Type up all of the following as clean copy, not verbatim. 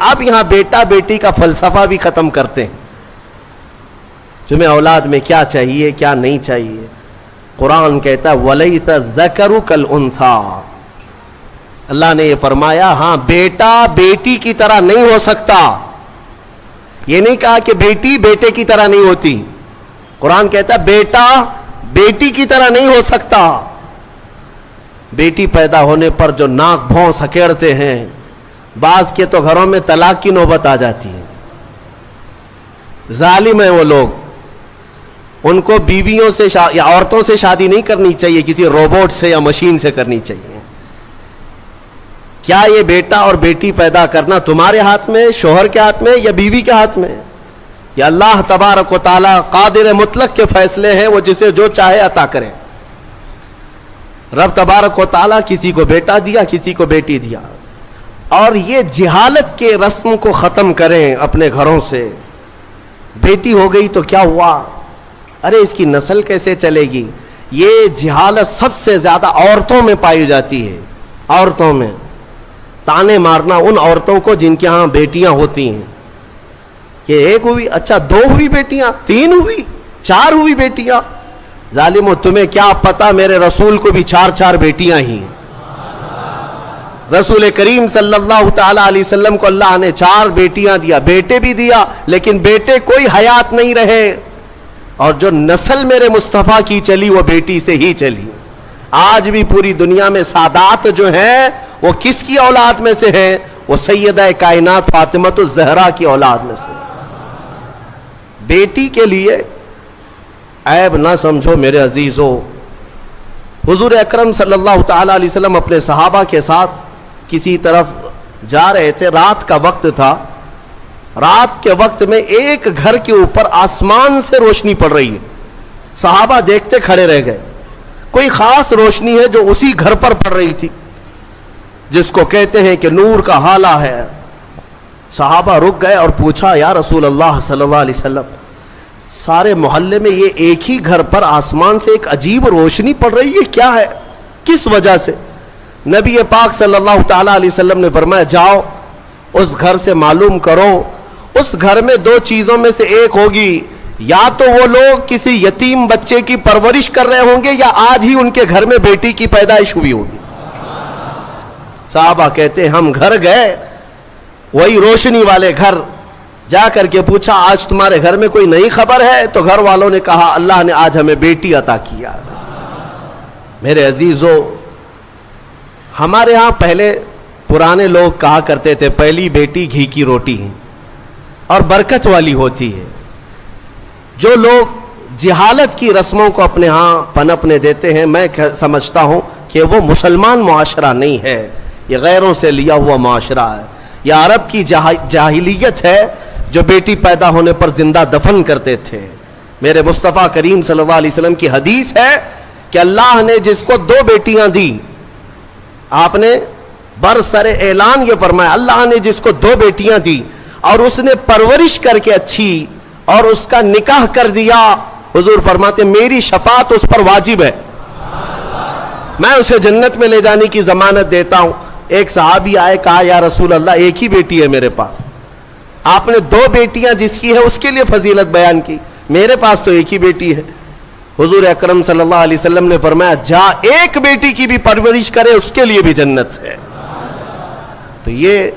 اب یہاں بیٹا بیٹی کا فلسفہ بھی ختم کرتے ہیں. تمہیں اولاد میں کیا چاہیے کیا نہیں چاہیے. قرآن کہتا ہے وَلَيْسَ الذَّكَرُ كَالْأُنثَىٰ. اللہ نے یہ فرمایا ہاں بیٹا بیٹی کی طرح نہیں ہو سکتا. یہ نہیں کہا کہ بیٹی بیٹے کی طرح نہیں ہوتی. قرآن کہتا ہے بیٹا بیٹی کی طرح نہیں ہو سکتا. بیٹی پیدا ہونے پر جو ناک بھون سکیڑتے ہیں, بعض کے تو گھروں میں طلاق کی نوبت آ جاتی ہے. ظالم ہیں وہ لوگ. ان کو بیویوں سے یا عورتوں سے شادی نہیں کرنی چاہیے, کسی روبوٹ سے یا مشین سے کرنی چاہیے. کیا یہ بیٹا اور بیٹی پیدا کرنا تمہارے ہاتھ میں, شوہر کے ہاتھ میں یا بیوی کے ہاتھ میں؟ یا اللہ تبارک و تعالی قادر مطلق کے فیصلے ہیں, وہ جسے جو چاہے عطا کرے. رب تبارک و تعالی کسی کو بیٹا دیا کسی کو بیٹی دیا. اور یہ جہالت کے رسم کو ختم کریں اپنے گھروں سے. بیٹی ہو گئی تو کیا ہوا, ارے اس کی نسل کیسے چلے گی. یہ جہالت سب سے زیادہ عورتوں میں پائی جاتی ہے. عورتوں میں تانے مارنا ان عورتوں کو جن کے ہاں بیٹیاں ہوتی ہیں کہ ایک ہوئی, اچھا 2 ہوئی بیٹیاں, 3 ہوئی, 4 ہوئی بیٹیاں. ظالمو تمہیں کیا پتا میرے رسول کو بھی 4 بیٹیاں ہی ہیں. رسول کریم صلی اللہ تعالی علیہ وسلم کو اللہ نے 4 بیٹیاں دیا, بیٹے بھی دیا, لیکن بیٹے کوئی حیات نہیں رہے. اور جو نسل میرے مصطفیٰ کی چلی وہ بیٹی سے ہی چلی. آج بھی پوری دنیا میں سادات جو ہیں وہ کس کی اولاد میں سے ہیں؟ وہ سیدہ کائنات فاطمۃ الزہرا کی اولاد میں سے. بیٹی کے لیے عیب نہ سمجھو میرے عزیزو. حضور اکرم صلی اللہ تعالی علیہ وسلم اپنے صحابہ کے ساتھ کسی طرف جا رہے تھے, رات کا وقت تھا. رات کے وقت میں ایک گھر کے اوپر آسمان سے روشنی پڑ رہی ہے. صحابہ دیکھتے کھڑے رہ گئے. کوئی خاص روشنی ہے جو اسی گھر پر پڑ رہی تھی, جس کو کہتے ہیں کہ نور کا حالہ ہے. صحابہ رک گئے اور پوچھا یا رسول اللہ صلی اللہ علیہ وسلم, سارے محلے میں یہ ایک ہی گھر پر آسمان سے ایک عجیب روشنی پڑ رہی ہے, کیا ہے, کس وجہ سے؟ نبی پاک صلی اللہ تعالی علیہ وسلم نے فرمایا جاؤ اس گھر سے معلوم کرو. اس گھر میں 2 چیزوں میں سے ایک ہوگی, یا تو وہ لوگ کسی یتیم بچے کی پرورش کر رہے ہوں گے یا آج ہی ان کے گھر میں بیٹی کی پیدائش ہوئی ہوگی. صحابہ کہتے ہیں ہم گھر گئے, وہی روشنی والے گھر, جا کر کے پوچھا آج تمہارے گھر میں کوئی نئی خبر ہے؟ تو گھر والوں نے کہا اللہ نے آج ہمیں بیٹی عطا کیا. میرے عزیزو, ہمارے ہاں پہلے پرانے لوگ کہا کرتے تھے پہلی بیٹی گھی کی روٹی ہے اور برکت والی ہوتی ہے. جو لوگ جہالت کی رسموں کو اپنے ہاں پنپنے دیتے ہیں, میں سمجھتا ہوں کہ وہ مسلمان معاشرہ نہیں ہے, یہ غیروں سے لیا ہوا معاشرہ ہے. یہ عرب کی جاہلیت ہے جو بیٹی پیدا ہونے پر زندہ دفن کرتے تھے. میرے مصطفیٰ کریم صلی اللہ علیہ وسلم کی حدیث ہے کہ اللہ نے جس کو 2 بیٹیاں دی, آپ نے برسر اعلان یہ فرمایا اللہ نے جس کو 2 بیٹیاں دی اور اس نے پرورش کر کے اچھی اور اس کا نکاح کر دیا, حضور فرماتے میری شفاعت اس پر واجب ہے, میں اسے جنت میں لے جانے کی ضمانت دیتا ہوں. ایک صحابی آئے, کہا یا رسول اللہ ایک ہی بیٹی ہے میرے پاس, آپ نے 2 بیٹیاں جس کی ہے اس کے لیے فضیلت بیان کی, میرے پاس تو ایک ہی بیٹی ہے. حضور اکرم صلی اللہ علیہ وسلم نے فرمایا جا ایک بیٹی کی بھی پرورش کرے اس کے لیے بھی جنت ہے. تو یہ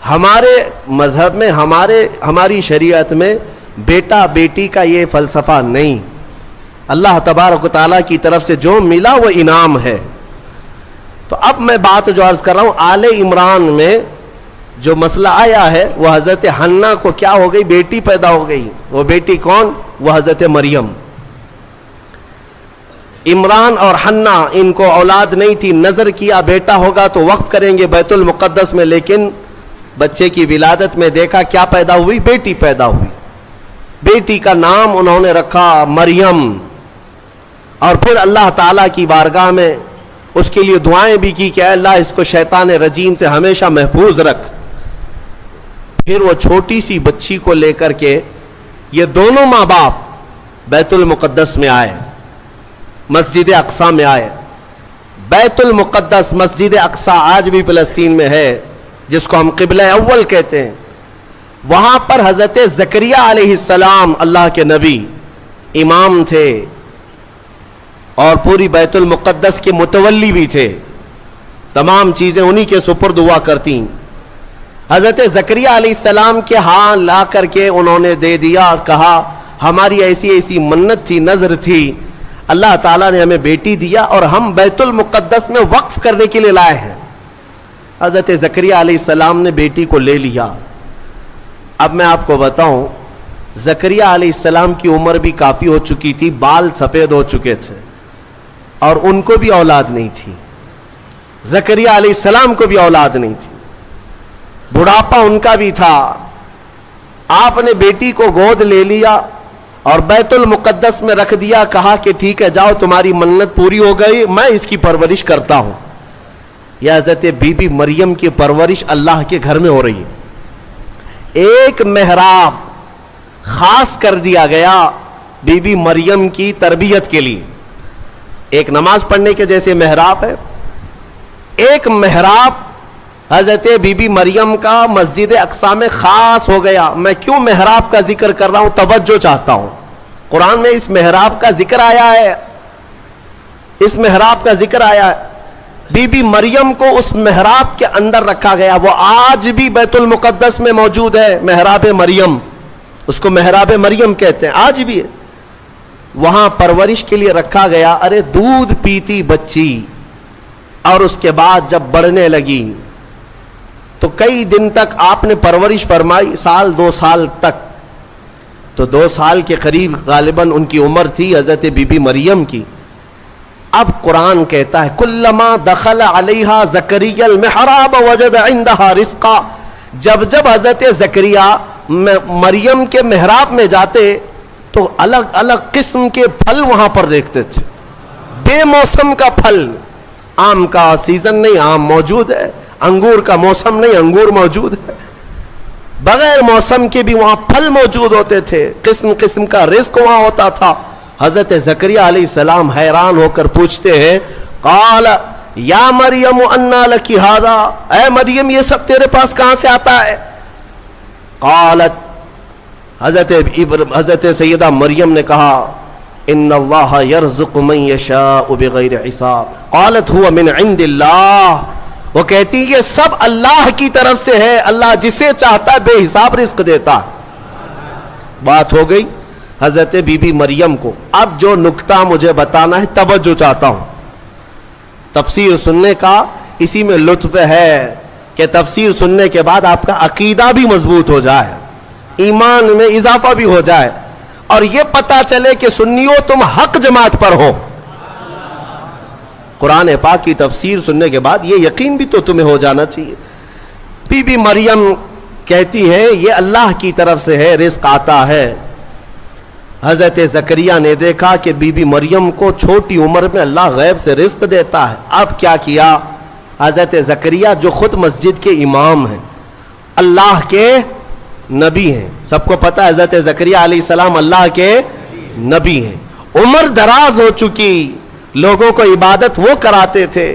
ہمارے مذہب میں ہماری شریعت میں بیٹا بیٹی کا یہ فلسفہ نہیں. اللہ تبارک و تعالیٰ کی طرف سے جو ملا وہ انعام ہے. تو اب میں بات جو عرض کر رہا ہوں, آل عمران میں جو مسئلہ آیا ہے وہ حضرت حنا کو کیا ہو گئی, بیٹی پیدا ہو گئی. وہ بیٹی کون؟ وہ حضرت مریم. عمران اور حنا ان کو اولاد نہیں تھی, نظر کیا بیٹا ہوگا تو وقف کریں گے بیت المقدس میں, لیکن بچے کی ولادت میں دیکھا کیا پیدا ہوئی, بیٹی پیدا ہوئی. بیٹی کا نام انہوں نے رکھا مریم, اور پھر اللہ تعالیٰ کی بارگاہ میں اس کے لیے دعائیں بھی کی کہ اے اللہ اس کو شیطان رجیم سے ہمیشہ محفوظ رکھ. پھر وہ چھوٹی سی بچی کو لے کر کے یہ دونوں ماں باپ بیت المقدس میں آئے, مسجد اقصی میں آئے. بیت المقدس مسجد اقصی آج بھی فلسطین میں ہے, جس کو ہم قبلہ اول کہتے ہیں، وہاں پر حضرت زکریا علیہ السلام اللہ کے نبی امام تھے اور پوری بیت المقدس کے متولی بھی تھے، تمام چیزیں انہی کے سپرد ہوا کرتی۔ حضرت زکریا علیہ السلام کے ہاں لا کر کے انہوں نے دے دیا اور کہا ہماری ایسی ایسی منت تھی، نظر تھی، اللہ تعالیٰ نے ہمیں بیٹی دیا اور ہم بیت المقدس میں وقف کرنے کے لیے لائے ہیں۔ حضرت زکریا علیہ السلام نے بیٹی کو لے لیا۔ اب میں آپ کو بتاؤں، زکریا علیہ السلام کی عمر بھی کافی ہو چکی تھی، بال سفید ہو چکے تھے اور ان کو بھی اولاد نہیں تھی، زکریا علیہ السلام کو بھی اولاد نہیں تھی، بڑھاپا ان کا بھی تھا۔ آپ نے بیٹی کو گود لے لیا اور بیت المقدس میں رکھ دیا، کہا کہ ٹھیک ہے جاؤ تمہاری منت پوری ہو گئی، میں اس کی پرورش کرتا ہوں۔ یہ حضرت بی بی مریم کی پرورش اللہ کے گھر میں ہو رہی ہے۔ ایک محراب خاص کر دیا گیا بی بی مریم کی تربیت کے لیے، ایک نماز پڑھنے کے جیسے محراب ہے، ایک محراب حضرت بی بی مریم کا مسجد اقصی میں خاص ہو گیا۔ میں کیوں محراب کا ذکر کر رہا ہوں، توجہ چاہتا ہوں، قرآن میں اس محراب کا ذکر آیا ہے، اس محراب کا ذکر آیا ہے۔ بی بی مریم کو اس محراب کے اندر رکھا گیا، وہ آج بھی بیت المقدس میں موجود ہے، محراب مریم، اس کو محراب مریم کہتے ہیں، آج بھی ہے، وہاں پرورش کے لیے رکھا گیا۔ ارے دودھ پیتی بچی، اور اس کے بعد جب بڑھنے لگی تو کئی دن تک آپ نے پرورش فرمائی، سال 2 سال تک، تو 2 سال کے قریب غالباً ان کی عمر تھی حضرت بی بی مریم کی۔ اب قرآن کہتا ہے کلما دخل علیہا زکریا المحراب وجد عندہا رزقا، جب جب حضرت زکریا مریم کے محراب میں جاتے تو الگ الگ قسم کے پھل وہاں پر دیکھتے تھے، بے موسم کا پھل، آم کا سیزن نہیں آم موجود ہے، انگور کا موسم نہیں انگور موجود ہے، بغیر موسم کے بھی وہاں پھل موجود ہوتے تھے، قسم قسم کا رزق وہاں ہوتا تھا۔ حضرت زکریا علیہ السلام حیران ہو کر پوچھتے ہیں، قال یا مریم انا لکی ھذا، اے مریم یہ سب تیرے پاس کہاں سے آتا ہے؟ قالت، حضرت سیدہ مریم نے کہا ان اللہ یرزق من یشاء بغیر حساب، قالت هو من عند اللہ، وہ کہتی یہ سب اللہ کی طرف سے ہے، اللہ جسے چاہتا ہے بے حساب رزق دیتا۔ بات ہو گئی حضرت بی بی مریم کو۔ اب جو نکتہ مجھے بتانا ہے، توجہ چاہتا ہوں، تفسیر سننے کا اسی میں لطف ہے کہ تفسیر سننے کے بعد آپ کا عقیدہ بھی مضبوط ہو جائے، ایمان میں اضافہ بھی ہو جائے، اور یہ پتا چلے کہ سنیو تم حق جماعت پر ہو۔ قرآن پاک کی تفسیر سننے کے بعد یہ یقین بھی تو تمہیں ہو جانا چاہیے۔ بی بی مریم کہتی ہے یہ اللہ کی طرف سے ہے، رزق آتا ہے۔ حضرت زکریا نے دیکھا کہ بی بی مریم کو چھوٹی عمر میں اللہ غیب سے رزق دیتا ہے۔ اب کیا کیا حضرت زکریا، جو خود مسجد کے امام ہیں، اللہ کے نبی ہیں، سب کو پتہ ہے حضرت زکریا علیہ السلام اللہ کے نبی ہیں، عمر دراز ہو چکی، لوگوں کو عبادت وہ کراتے تھے،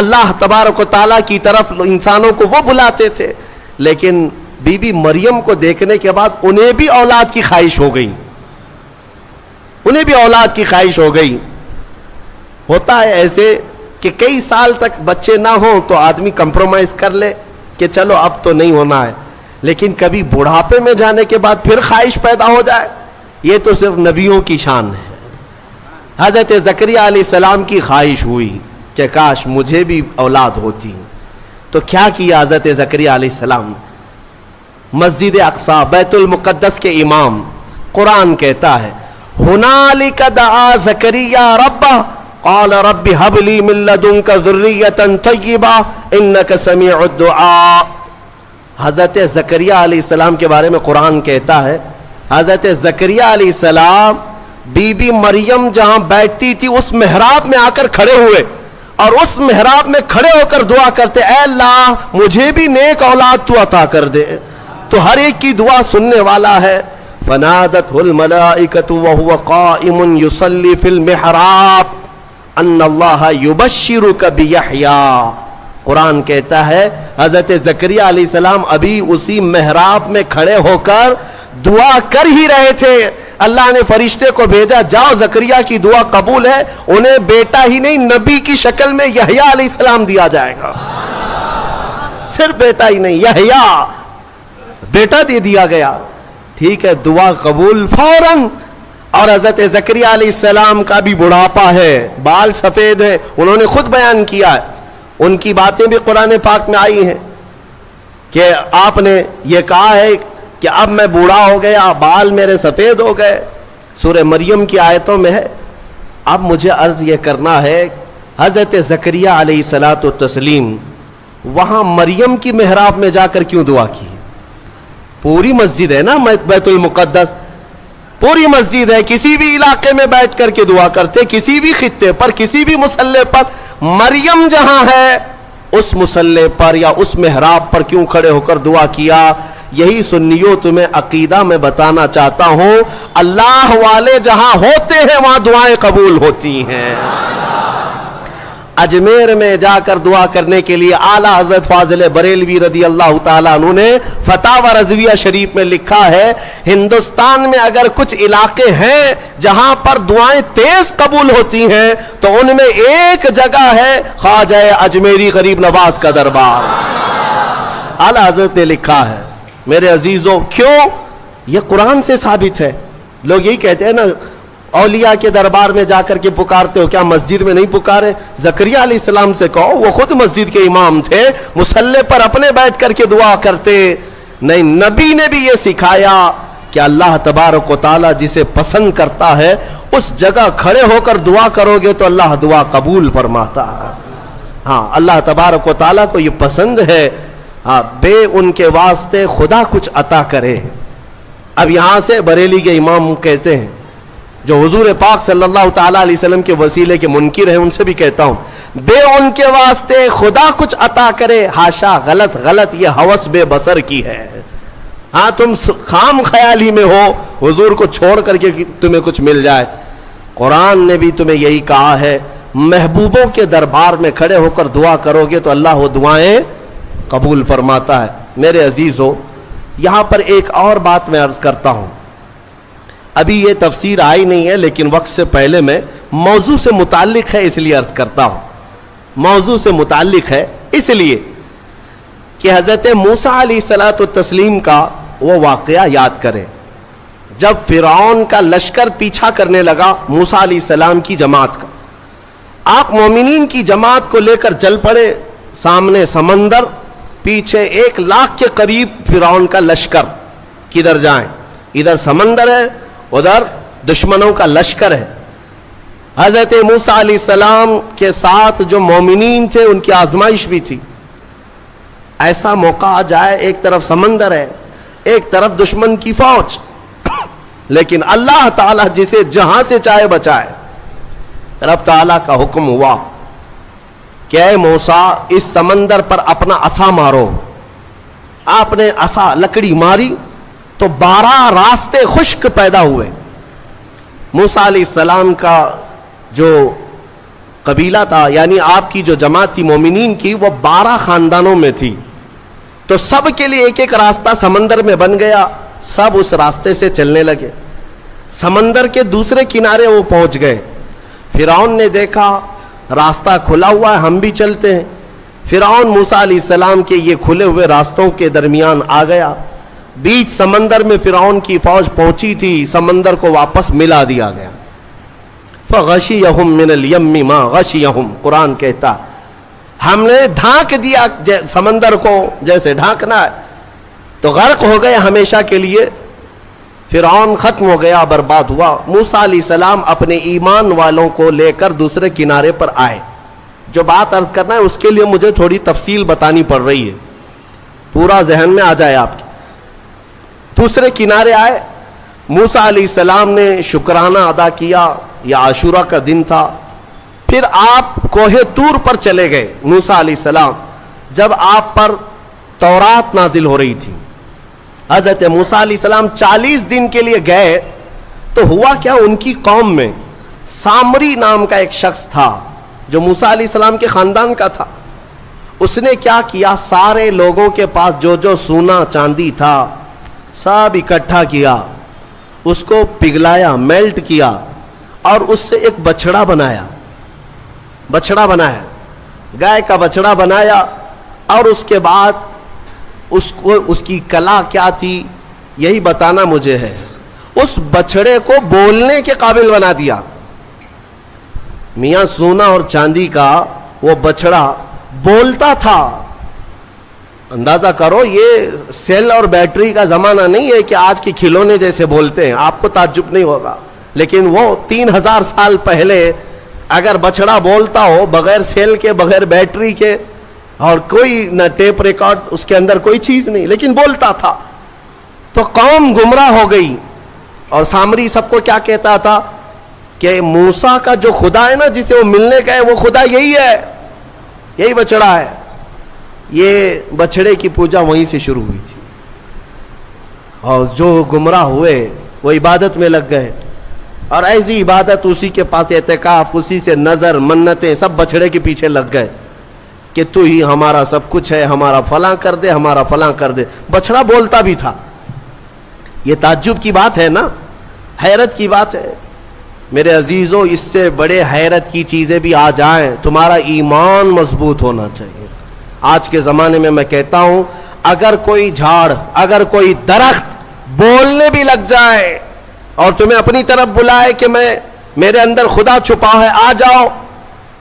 اللہ تبارک و تعالیٰ کی طرف انسانوں کو وہ بلاتے تھے، لیکن بی بی مریم کو دیکھنے کے بعد انہیں بھی اولاد کی خواہش ہو گئی، انہیں بھی اولاد کی خواہش ہو گئی۔ ہوتا ہے ایسے کہ کئی سال تک بچے نہ ہوں تو آدمی کمپرومائز کر لے کہ چلو اب تو نہیں ہونا ہے، لیکن کبھی بڑھاپے میں جانے کے بعد پھر خواہش پیدا ہو جائے، یہ تو صرف نبیوں کی شان ہے۔ حضرت زکریا علیہ السلام کی خواہش ہوئی کہ کاش مجھے بھی اولاد ہوتی، تو کیا کیا حضرت زکریا علیہ السلام؟ مسجد اقصی بیت المقدس کے امام، قرآن کہتا ہے ہنالک دعا زکریا ربہ قال رب ہب لی من لدنک ذریۃ طیبہ انک سمیع الدعاء۔ حضرت زکریا علیہ السلام کے بارے میں قرآن کہتا ہے حضرت زکریا علیہ السلام بی بی مریم جہاں بیٹھتی تھی اس محراب میں آ کر کھڑے ہوئے، اور اس محراب میں کھڑے ہو کر دعا کرتے، اے اللہ مجھے بھی نیک اولاد تو عطا کر دے، تو ہر ایک کی دعا سننے والا ہے۔ فنادته الملائکۃ وهو قائم یصلی فی المحراب ان اللہ یبشرک بیحییٰ قرآن کہتا ہے حضرت زکریا علیہ السلام ابھی اسی محراب میں کھڑے ہو کر دعا کر ہی رہے تھے، اللہ نے فرشتے کو بھیجا، جاؤ زکریا کی دعا قبول ہے، انہیں بیٹا ہی نہیں نبی کی شکل میں یحییٰ علیہ السلام دیا جائے گا، صرف بیٹا ہی نہیں یحییٰ بیٹا دے دیا گیا، ٹھیک ہے، دعا قبول فوراً۔ اور حضرت زکریا علیہ السلام کا بھی بڑھاپا ہے، بال سفید ہے، انہوں نے خود بیان کیا ہے، ان کی باتیں بھی قرآن پاک میں آئی ہیں کہ آپ نے یہ کہا ہے کہ اب میں بوڑھا ہو گیا، بال میرے سفید ہو گئے، سورہ مریم کی آیتوں میں ہے۔ اب مجھے عرض یہ کرنا ہے، حضرت زکریا علیہ الصلاۃ والتسلیم وہاں مریم کی محراب میں جا کر کیوں دعا کی؟ پوری مسجد ہے نا بیت المقدس، پوری مسجد ہے، کسی بھی علاقے میں بیٹھ کر کے دعا کرتے، کسی بھی خطے پر، کسی بھی مصلی پر، مریم جہاں ہے اس مصلی پر یا اس محراب پر کیوں کھڑے ہو کر دعا کیا؟ یہی سنیوں تمہیں عقیدہ میں بتانا چاہتا ہوں، اللہ والے جہاں ہوتے ہیں وہاں دعائیں قبول ہوتی ہیں۔ اجمیر میں جا کر دعا کرنے کے لیے اعلیٰ حضرت فاضل بریلوی رضی اللہ تعالیٰ عنہ نے فتاوی رضویہ شریف میں لکھا ہے، ہندوستان میں اگر کچھ علاقے ہیں جہاں پر دعائیں تیز قبول ہوتی ہیں تو ان میں ایک جگہ ہے خواجہ اجمیری غریب نواز کا دربار، اعلیٰ حضرت نے لکھا ہے۔ میرے عزیزوں، کیوں؟ یہ قرآن سے ثابت ہے۔ لوگ یہی کہتے ہیں نا اولیاء کے دربار میں جا کر کے پکارتے ہو، کیا مسجد میں نہیں پکارے؟ زکریا علیہ السلام سے کہو، وہ خود مسجد کے امام تھے، مصلی پر اپنے بیٹھ کر کے دعا کرتے۔ نہیں، نبی نے بھی یہ سکھایا کہ اللہ تبارک و تعالیٰ جسے پسند کرتا ہے اس جگہ کھڑے ہو کر دعا کرو گے تو اللہ دعا قبول فرماتا ہے۔ ہاں، اللہ تبارک و تعالیٰ کو یہ پسند ہے ہاں بے ان کے واسطے خدا کچھ عطا کرے۔ اب یہاں سے بریلی کے امام کہتے ہیں جو حضور پاک صلی اللہ تعالیٰ علیہ وسلم کے وسیلے کے منکر ہیں، ان سے بھی کہتا ہوں، بے ان کے واسطے خدا کچھ عطا کرے، ہاشا، غلط، یہ ہوس بے بصر کی ہے۔ ہاں، تم خام خیالی میں ہو حضور کو چھوڑ کر کے تمہیں کچھ مل جائے۔ قرآن نے بھی تمہیں یہی کہا ہے، محبوبوں کے دربار میں کھڑے ہو کر دعا کرو گے تو اللہ وہ دعائیں قبول فرماتا ہے۔ میرے عزیزو، یہاں پر ایک اور بات میں عرض کرتا ہوں، ابھی یہ تفسیر آئی نہیں ہے لیکن وقت سے پہلے میں موضوع سے متعلق ہے اس لیے عرض کرتا ہوں۔ موضوع سے متعلق ہے اس لیے کہ حضرت موسیٰ علیہ الصلاۃ والتسلیم کا وہ واقعہ یاد کریں جب فرعون کا لشکر پیچھا کرنے لگا موسیٰ علیہ السلام کی جماعت کا۔ آپ مومنین کی جماعت کو لے کر چل پڑے، سامنے سمندر، پیچھے 1,00,000 کے قریب فرعون کا لشکر، کدھر جائیں؟ ادھر سمندر ہے، ادھر دشمنوں کا لشکر ہے۔ حضرت موسیٰ علیہ السلام کے ساتھ جو مومنین تھے ان کی آزمائش بھی تھی، ایسا موقع آ جائے ایک طرف سمندر ہے ایک طرف دشمن کی فوج، لیکن اللہ تعالیٰ جسے جہاں سے چاہے بچائے۔ رب تعالیٰ کا حکم ہوا کہ اے موسیٰ اس سمندر پر اپنا عصا مارو۔ آپ نے عصا لکڑی ماری تو 12 راستے خشک پیدا ہوئے۔ موسیٰ علیہ السلام کا جو قبیلہ تھا، یعنی آپ کی جو جماعت تھی مومنین کی، وہ 12 خاندانوں میں تھی، تو سب کے لیے ایک ایک راستہ سمندر میں بن گیا، سب اس راستے سے چلنے لگے۔ سمندر کے دوسرے کنارے وہ پہنچ گئے۔ فرعون نے دیکھا راستہ کھلا ہوا ہے، ہم بھی چلتے ہیں۔ فرعون موسیٰ علیہ السلام کے یہ کھلے ہوئے راستوں کے درمیان آ گیا، بیچ سمندر میں فرعون کی فوج پہنچی تھی، سمندر کو واپس ملا دیا گیا۔ فغشیہم من الیم ما غشیہم، قرآن کہتا ہم نے ڈھانک دیا سمندر کو جیسے ڈھانکنا ہے، تو غرق ہو گئے ہمیشہ کے لیے۔ فرعون ختم ہو گیا، برباد ہوا۔ موسیٰ علیہ السلام اپنے ایمان والوں کو لے کر دوسرے کنارے پر آئے۔ جو بات عرض کرنا ہے اس کے لیے مجھے تھوڑی تفصیل بتانی پڑ رہی ہے، پورا ذہن میں آ جائے آپ کے۔ دوسرے کنارے آئے، موسیٰ علیہ السلام نے شکرانہ ادا کیا، یہ عاشورہ کا دن تھا۔ پھر آپ کوہ طور پر چلے گئے موسیٰ علیہ السلام، جب آپ پر تورات نازل ہو رہی تھی۔ حضرت موسیٰ علیہ السلام 40 دن کے لیے گئے تو ہوا کیا، ان کی قوم میں سامری نام کا ایک شخص تھا جو موسیٰ علیہ السلام کے خاندان کا تھا، اس نے کیا کیا, سارے لوگوں کے پاس جو جو سونا چاندی تھا سب اکٹھا کیا, اس کو پگھلایا, میلٹ کیا, اور اس سے ایک بچڑا بنایا, گائے کا بچڑا بنایا. اور اس کے بعد اس کی کلا کیا تھی یہی بتانا مجھے ہے. اس بچڑے کو بولنے کے قابل بنا دیا. میاں سونا اور چاندی کا وہ بچڑا بولتا تھا. اندازہ کرو, یہ سیل اور بیٹری کا زمانہ نہیں ہے کہ آج کے کھلونے جیسے بولتے ہیں, آپ کو تعجب نہیں ہوگا. لیکن وہ 3000 سال پہلے اگر بچڑا بولتا ہو بغیر سیل کے, بغیر بیٹری کے, اور کوئی نہ ٹیپ ریکارڈ, اس کے اندر کوئی چیز نہیں, لیکن بولتا تھا, تو قوم گمراہ ہو گئی. اور سامری سب کو کیا کہتا تھا کہ موسیٰ کا جو خدا ہے نا, جسے وہ ملنے گئے, وہ خدا یہی ہے, یہی بچڑا ہے. یہ بچڑے کی پوجا وہیں سے شروع ہوئی تھی. اور جو گمراہ ہوئے وہ عبادت میں لگ گئے, اور ایسی عبادت, اسی کے پاس اعتکاف, اسی سے نظر, منتیں, سب بچڑے کے پیچھے لگ گئے کہ تو ہی ہمارا سب کچھ ہے, ہمارا فلاں کر دے, ہمارا فلاں کر دے. بچڑا بولتا بھی تھا. یہ تعجب کی بات ہے نا, حیرت کی بات ہے. میرے عزیزوں, اس سے بڑے حیرت کی چیزیں بھی آ جائیں, تمہارا ایمان مضبوط ہونا چاہیے. آج کے زمانے میں میں کہتا ہوں, اگر کوئی جھاڑ, اگر کوئی درخت بولنے بھی لگ جائے اور تمہیں اپنی طرف بلائے کہ میرے اندر خدا چھپا ہے, آ جاؤ,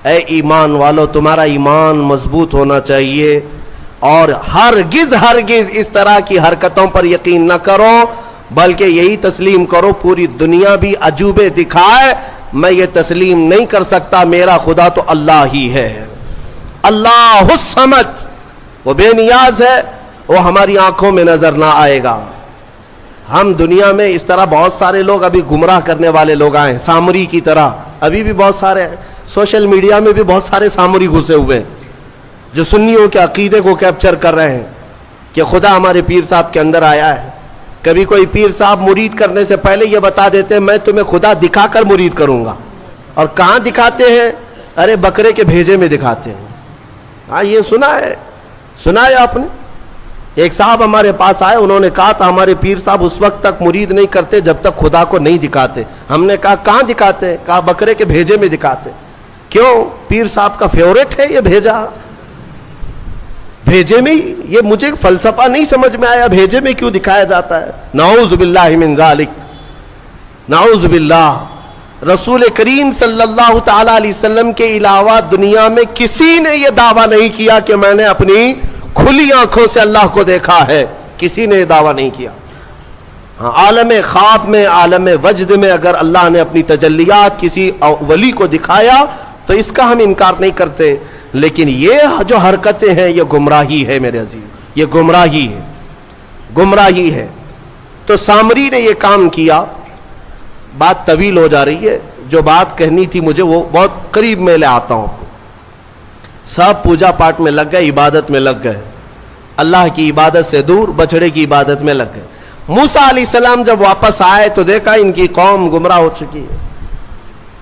اے ایمان والو, تمہارا ایمان مضبوط ہونا چاہیے. اور ہرگز اس طرح کی حرکتوں پر یقین نہ کرو, بلکہ یہی تسلیم کرو, پوری دنیا بھی عجوبے دکھائے, میں یہ تسلیم نہیں کر سکتا, میرا خدا تو اللہ ہی ہے. اللہ الصمد, وہ بے نیاز ہے, وہ ہماری آنکھوں میں نظر نہ آئے گا. ہم دنیا میں اس طرح بہت سارے لوگ ابھی گمراہ کرنے والے لوگ آئے ہیں, سامری کی طرح. ابھی بھی بہت سارے ہیں, سوشل میڈیا میں بھی بہت سارے سامری گھسے ہوئے ہیں جو سنیوں کے عقیدے کو کیپچر کر رہے ہیں کہ خدا ہمارے پیر صاحب کے اندر آیا ہے. کبھی کوئی پیر صاحب مرید کرنے سے پہلے یہ بتا دیتے ہیں میں تمہیں خدا دکھا کر مرید کروں گا. اور کہاں دکھاتے ہیں؟ ارے بکرے کے بھیجے میں دکھاتے ہیں. ہاں, یہ سنا ہے آپ نے. ایک صاحب ہمارے پاس آئے, انہوں نے کہا تھا ہمارے پیر صاحب اس وقت تک مرید نہیں کرتے جب تک خدا کو نہیں دکھاتے. ہم نے کہا کہاں دکھاتے؟ کہا بکرے کے بھیجے میں دکھاتے. کیوں؟ پیر صاحب کا فیورٹ ہے یہ بھیجا. بھیجے میں, یہ مجھے فلسفہ نہیں سمجھ میں آیا, بھیجے میں کیوں دکھایا جاتا ہے؟ نعوذ باللہ من ذالک, نعوذ باللہ. رسول کریم صلی اللہ تعالی علیہ وسلم کے علاوہ دنیا میں کسی نے یہ دعویٰ نہیں کیا کہ میں نے اپنی کھلی آنکھوں سے اللہ کو دیکھا ہے. کسی نے یہ دعویٰ نہیں کیا. ہاں, عالم خواب میں, عالم وجد میں اگر اللہ نے اپنی تجلیات کسی ولی کو دکھایا تو اس کا ہم انکار نہیں کرتے. لیکن یہ جو حرکتیں ہیں یہ گمراہی ہے میرے عزیز, یہ گمراہی ہے. تو سامری نے یہ کام کیا. بات طویل ہو جا رہی ہے, جو بات کہنی تھی مجھے وہ بہت قریب میں لے آتا ہوں. سب پوجا پاٹ میں لگ گئے, عبادت میں لگ گئے, اللہ کی عبادت سے دور بچڑے کی عبادت میں لگ گئے. موسیٰ علیہ السلام جب واپس آئے تو دیکھا ان کی قوم گمراہ ہو چکی ہے.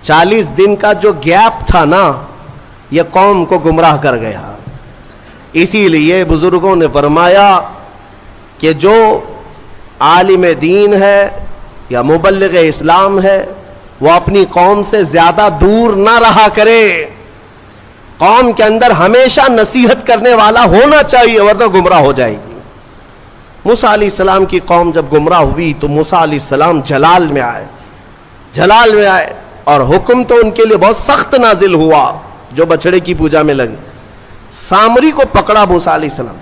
40 دن کا جو گیپ تھا نا, یہ قوم کو گمراہ کر گیا. اسی لیے بزرگوں نے فرمایا کہ جو عالم دین ہے یا مبلغ اسلام ہے وہ اپنی قوم سے زیادہ دور نہ رہا کرے. قوم کے اندر ہمیشہ نصیحت کرنے والا ہونا چاہیے, ورنہ گمراہ ہو جائے گی. موسیٰ علیہ السلام کی قوم جب گمراہ ہوئی تو موسیٰ علیہ السلام جلال میں آئے اور حکم تو ان کے لیے بہت سخت نازل ہوا جو بچڑے کی پوجا میں لگے. سامری کو پکڑا موسیٰ علیہ السلام,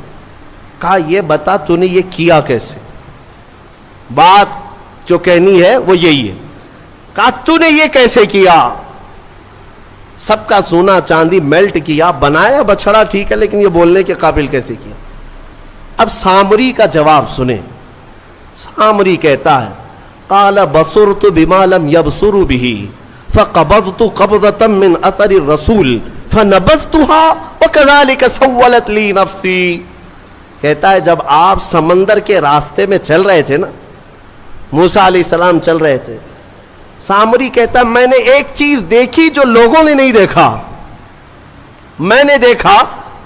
کہا یہ بتا تو نے یہ کیا کیسے؟ بات جو کہنی ہے وہ یہی ہے. کہا تو نے یہ کیسے کیا؟ سب کا سونا چاندی میلٹ کیا, بنایا بچڑا ٹھیک ہے, لیکن یہ بولنے کے قابل کیسے کیا؟ اب سامری کا جواب سنیں. سامری کہتا ہے قال بصرت بما لم يبصروا به فقبضت قبضة من اثر الرسول فنبذتها وكذلك سولت لي نفسي. کہتا ہے جب آپ سمندر کے راستے میں چل رہے تھے نا, موسیٰ علیہ السلام چل رہے تھے, سامری کہتا ہے میں نے ایک چیز دیکھی جو لوگوں نے نہیں دیکھا. میں نے دیکھا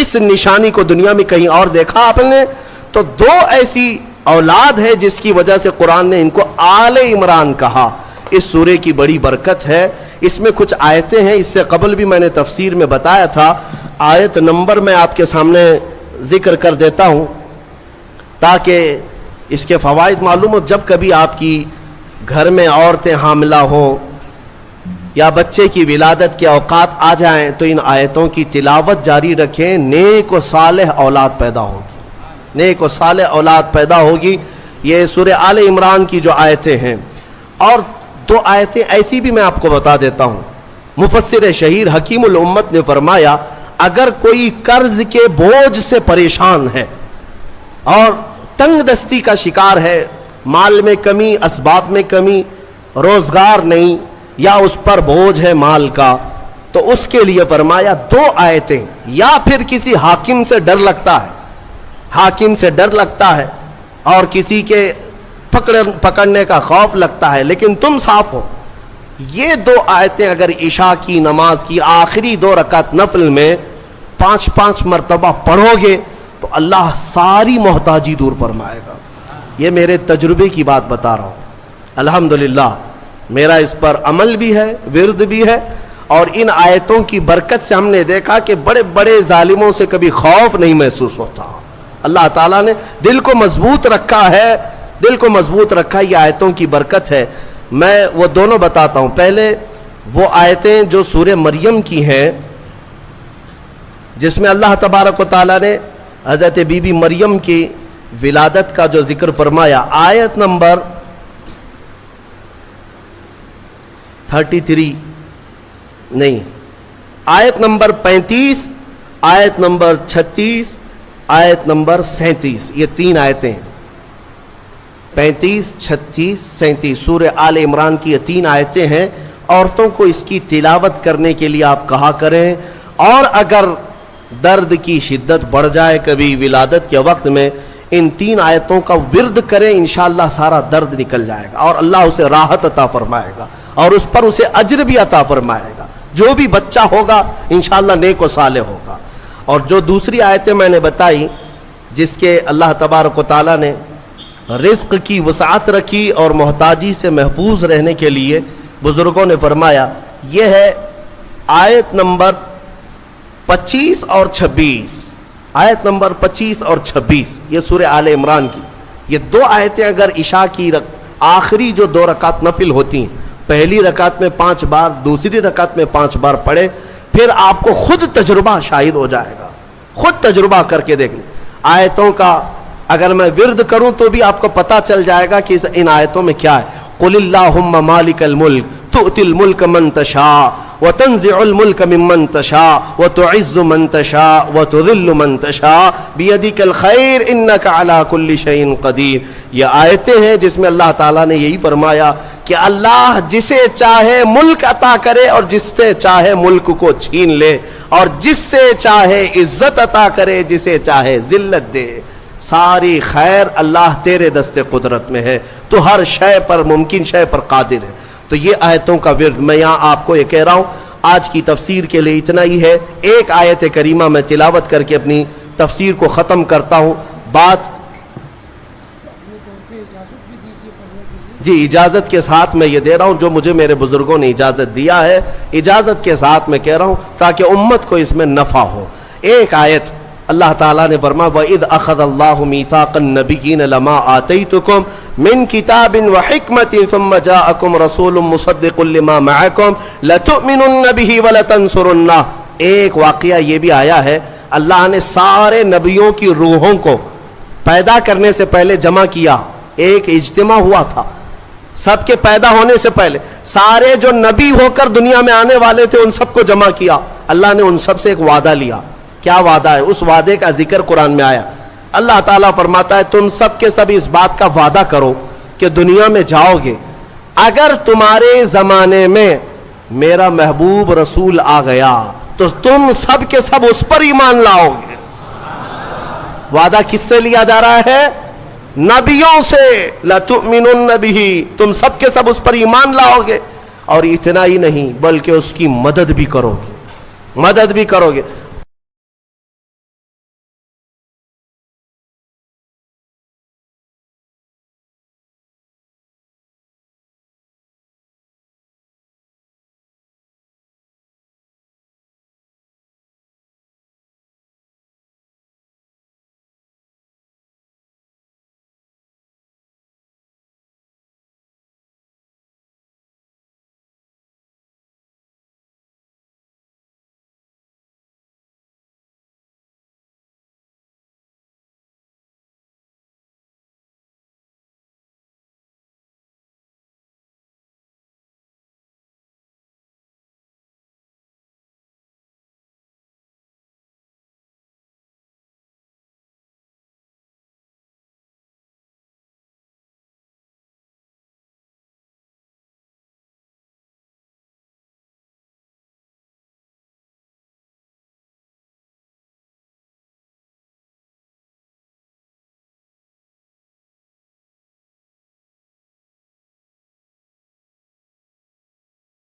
اس نشانی کو دنیا میں کہیں اور دیکھا آپ نے؟ تو دو ایسی اولاد ہے جس کی وجہ سے قرآن نے ان کو آل عمران کہا. اس سورے کی بڑی برکت ہے. اس میں کچھ آیتیں ہیں، اس سے قبل بھی میں نے تفسیر میں بتایا تھا. آیت نمبر میں آپ کے سامنے ذکر کر دیتا ہوں تاکہ اس کے فوائد معلوم ہو. جب کبھی آپ کی گھر میں عورتیں حاملہ ہوں یا بچے کی ولادت کے اوقات آ جائیں تو ان آیتوں کی تلاوت جاری رکھیں. نیک و صالح اولاد پیدا ہوگی، نیک و صالح اولاد پیدا ہوگی. یہ سورہ آل عمران کی جو آیتیں ہیں. اور دو آیتیں ایسی بھی میں آپ کو بتا دیتا ہوں. مفسر شہیر حکیم الامت نے فرمایا اگر کوئی قرض کے بوجھ سے پریشان ہے اور تنگ دستی کا شکار ہے، مال میں کمی، اسباب میں کمی، روزگار نہیں، یا اس پر بوجھ ہے مال کا، تو اس کے لیے فرمایا دو آیتیں. یا پھر کسی حاکم سے ڈر لگتا ہے، حاکم سے ڈر لگتا ہے اور کسی کے پکڑنے کا خوف لگتا ہے، لیکن تم صاف ہو. یہ دو آیتیں اگر عشاء کی نماز کی آخری 2 رکعت نفل میں 5 مرتبہ پڑھو گے تو اللہ ساری محتاجی دور فرمائے گا. یہ میرے تجربے کی بات بتا رہا ہوں. الحمدللہ میرا اس پر عمل بھی ہے، ورد بھی ہے. اور ان آیتوں کی برکت سے ہم نے دیکھا کہ بڑے بڑے ظالموں سے کبھی خوف نہیں محسوس ہوتا. اللہ تعالیٰ نے دل کو مضبوط رکھا ہے، دل کو مضبوط رکھا. یہ آیتوں کی برکت ہے. میں وہ دونوں بتاتا ہوں. پہلے وہ آیتیں جو سورہ مریم کی ہیں جس میں اللہ تبارک و تعالیٰ نے حضرت بی بی مریم کی ولادت کا جو ذکر فرمایا. آیت نمبر 33 نہیں، آیت نمبر 35، آیت نمبر 36، آیت نمبر 37. یہ 3 آیتیں ہیں. 35، 36، 37 سورہ آل عمران کی یہ 3 آیتیں ہیں. عورتوں کو اس کی تلاوت کرنے کے لیے آپ کہا کریں. اور اگر درد کی شدت بڑھ جائے کبھی ولادت کے وقت میں، ان 3 آیتوں کا ورد کریں، انشاءاللہ سارا درد نکل جائے گا اور اللہ اسے راحت عطا فرمائے گا اور اس پر اسے اجر بھی عطا فرمائے گا. جو بھی بچہ ہوگا انشاءاللہ نیک و صالح ہوگا. اور جو دوسری آیتیں میں نے بتائی جس کے اللہ تبارک و تعالیٰ نے رزق کی وسعت رکھی اور محتاجی سے محفوظ رہنے کے لیے بزرگوں نے فرمایا، یہ ہے آیت نمبر 25 اور 26. آیت نمبر 25 اور 26 یہ سورہ آل عمران کی. یہ 2 آیتیں اگر عشاء کی آخری جو 2 رکعت نفل ہوتی ہیں، پہلی رکعت میں 5 بار، دوسری رکعت میں 5 بار پڑھے، پھر آپ کو خود تجربہ شاہد ہو جائے گا. خود تجربہ کر کے دیکھ لیں. آیتوں کا اگر میں ورد کروں تو بھی آپ کو پتہ چل جائے گا کہ ان آیتوں میں کیا ہے. قل اللہم مالک الملک تؤتی الملک من تشاء وتنزع الملک ممن تشاء وتعز من تشاء وتذل من تشاء بیدک الخیر انک علی کل شیء قدیر. یہ آیتیں ہیں جس میں اللہ تعالیٰ نے یہی فرمایا کہ اللہ جسے چاہے ملک عطا کرے اور جس سے چاہے ملک کو چھین لے، اور جس سے چاہے عزت عطا کرے، جسے چاہے ذلت دے. ساری خیر اللہ تیرے دست قدرت میں ہے، تو ہر شے پر، ممکن شے پر قادر ہے. تو یہ آیتوں کا ورد میں یہاں آپ کو یہ کہہ رہا ہوں. آج کی تفسیر کے لیے اتنا ہی ہے. ایک آیت کریمہ میں تلاوت کر کے اپنی تفسیر کو ختم کرتا ہوں. بات جی اجازت کے ساتھ میں یہ دے رہا ہوں، جو مجھے میرے بزرگوں نے اجازت دیا ہے، اجازت کے ساتھ میں کہہ رہا ہوں تاکہ امت کو اس میں نفع ہو. ایک آیت اللہ تعالیٰ نے فرمایا وَإِذْ أَخَذَ اللَّهُ مِيثَاقَ النَّبِيِّينَ لَمَا آتَيْتُكُم مِّن كِتَابٍ وَحِكْمَةٍ ثُمَّ جَاءَكُمْ رَسُولٌ مُصَدِّقٌ لِّمَا مَعَكُمْ لَتُؤْمِنُنَّ بِهِ وَلَتَنصُرُنَّهُ. ایک واقعہ یہ بھی آیا ہے، اللہ نے سارے نبیوں کی روحوں کو پیدا کرنے سے پہلے جمع کیا. ایک اجتماع ہوا تھا سب کے پیدا ہونے سے پہلے. سارے جو نبی ہو کر دنیا میں آنے والے تھے ان سب کو جمع کیا. اللہ نے ان سب سے ایک وعدہ لیا. کیا وعدہ ہے؟ اس وعدے کا ذکر قرآن میں آیا. اللہ تعالیٰ فرماتا ہے تم سب کے سب اس بات کا وعدہ کرو کہ دنیا میں جاؤ گے، اگر تمہارے زمانے میں میرا محبوب رسول آ گیا تو تم سب کے سب اس پر ایمان لاؤ گے. وعدہ کس سے لیا جا رہا ہے؟ نبیوں سے. لَتُؤْمِنُنَّ بِهِ، تم سب کے سب اس پر ایمان لاؤ گے. اور اتنا ہی نہیں بلکہ اس کی مدد بھی کرو گے، مدد بھی کرو گے.